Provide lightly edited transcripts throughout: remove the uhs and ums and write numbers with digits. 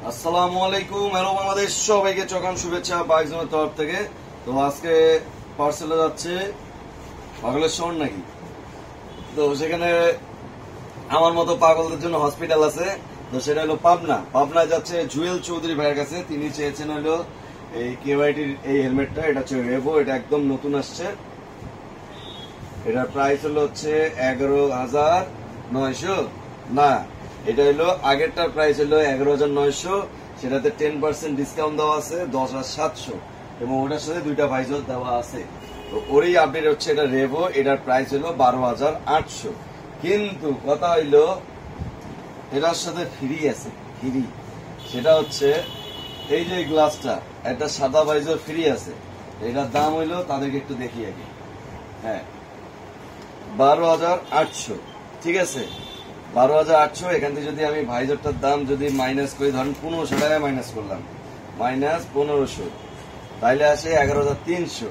আসসালামু আলাইকুম। হ্যালো বাংলাদেশ, সবাইকে চকান শুভেচ্ছা বাইক জোনের তরফ থেকে। তো আজকে পার্সেলে যাচ্ছে পাগলের শহর নাকি, তো সেখানে আমার মতো পাগলদের জন্য হসপিটাল আছে। তো সেটা হলো পাবনায় যাচ্ছে জুয়েল চৌধুরী ভাইয়ের কাছে। তিনি চেয়েছেন হলো এই কেওয়াইটির এই হেলমেটটা। এটা হচ্ছে রেভো, এটা একদম নতুন আসছে। এটার প্রাইস হচ্ছে 11,900 না, এটা হলো আগেরটার প্রাইস হলো 11,900, সেটাতে 10% ডিসকাউন্ট দেওয়া আছে 10,700 এবং ওটার সাথে দুইটা ভাইজার দেওয়া আছে। তো ওরই আপডেট হচ্ছে এটা রেভো, এটার প্রাইস হলো 12,800। কিন্তু কথা হইলো এটার সাথে ফ্রি আছে, ফ্রি সেটা হচ্ছে এই যে গ্লাসটা, একটা সাদা ভাইজার ফ্রি আছে। এটার দাম হইলো তাদেরকে একটু দেখি আগে। হ্যাঁ, 12,800, ঠিক আছে, 12,800। এখান থেকে যদি আমি ভাইজারটার দাম যদি মাইনাস করি, ধরেন 1500 টাকায় মাইনাস করলাম, মাইনাস 1500, তাইলে আসে 11,300।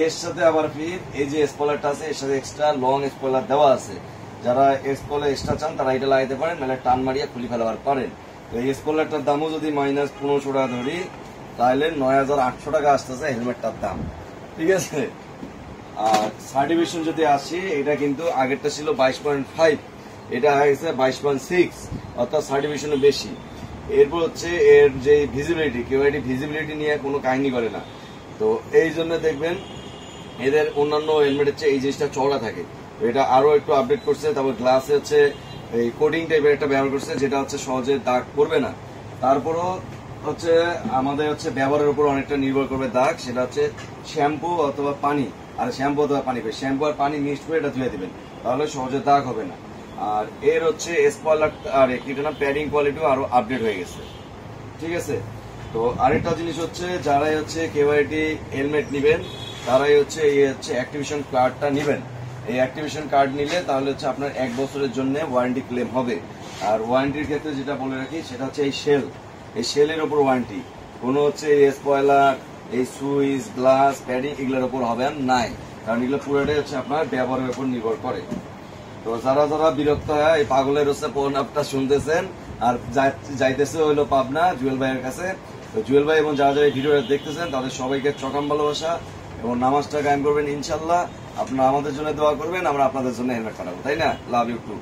এর সাথে আবার ফির এই যে স্পয়লারটা আছে, এর সাথে এক্সট্রা লং স্পয়লার দেওয়া আছে। যারা স্পয়লার এক্সট্রা চান তারা এটা লাগাইতে পারেন, নাহলে টান মারিয়া খুলি ফেলাবার পারেন। তো এই স্পয়লারটার দামও যদি মাইনাস 1500 টাকা ধরি, তাহলে 9,800 টাকা আসতেছে হেলমেটটার দাম, ঠিক আছে। আর সার্টিফিকেশন যদি আসি, এটা কিন্তু আগেরটা ছিল 22.5, এটা হয়ে গেছে 22.6, অর্থাৎ সার্টিফিকেশনও বেশি। এরপর হচ্ছে এর যে ভিজিবিলিটি, কেউ এটি ভিজিবিলিটি নিয়ে কোনো কাহিনী করে না। তো এই জন্য দেখবেন এদের অন্যান্য হেলমেটের চেয়ে এই জিনিসটা চওড়া থাকে। তো এটা আরো একটু আপডেট করছে। তারপর গ্লাসে হচ্ছে এই কোটিং টাইপের একটা ব্যবহার করছে, যেটা হচ্ছে সহজে দাগ পড়বে না। তারপরও হচ্ছে আমাদের হচ্ছে ব্যবহারের উপর অনেকটা নির্ভর করবে দাগ, সেটা হচ্ছে শ্যাম্পু অথবা পানি, আর শ্যাম্পু অথবা পানি, শ্যাম্পু আর পানি মিক্সড করে এটা ধুয়ে দিবেন, তাহলে সহজে দাগ হবে না। আর এর হচ্ছে স্পয়লার আর কিটা প্যাডিং কোয়ালিটিও আরো আপডেট হয়ে গেছে, ঠিক আছে। তো আরেকটা জিনিস হচ্ছে, যারাই হচ্ছে কেওয়াইটি হেলমেট নিবেন তারাই হচ্ছে এই হচ্ছে অ্যাক্টিভেশন কার্ডটা নিবেন। এই অ্যাক্টিভেশন কার্ড নিলে তাহলে হচ্ছে আপনার 1 বছরের জন্য ওয়ারেন্টি ক্লেম হবে। আর ওয়ারেন্টির ক্ষেত্রে যেটা বলে রাখি, সেটা হচ্ছে এই শেলের ওপর ওয়ারেন্টি। কোনো হচ্ছে এই স্পয়লার, এই সুইচ, গ্লাস, প্যাডিং এগুলোর ওপর হবে নাই, কারণ এগুলো পুরোটাই হচ্ছে আপনার ব্যবহারের উপর নির্ভর করে। তো যারা যারা বিরক্ত হয় এই পাগলের হচ্ছে পরিণামটা শুনতেছেন আর যাইতেছে হইলো পাবনা জুয়েল ভাইয়ের কাছে। তো জুয়েল ভাই এবং যারা যারা ভিডিওটা দেখতেছেন তাদের সবাইকে চকাম ভালোবাসা এবং নামাজটা কায়েম করবেন ইনশাল্লাহ। আপনারা আমাদের জন্য দোয়া করবেন, আমরা আপনাদের জন্য হেলমেট পাঠাবো, তাই না? Love you two.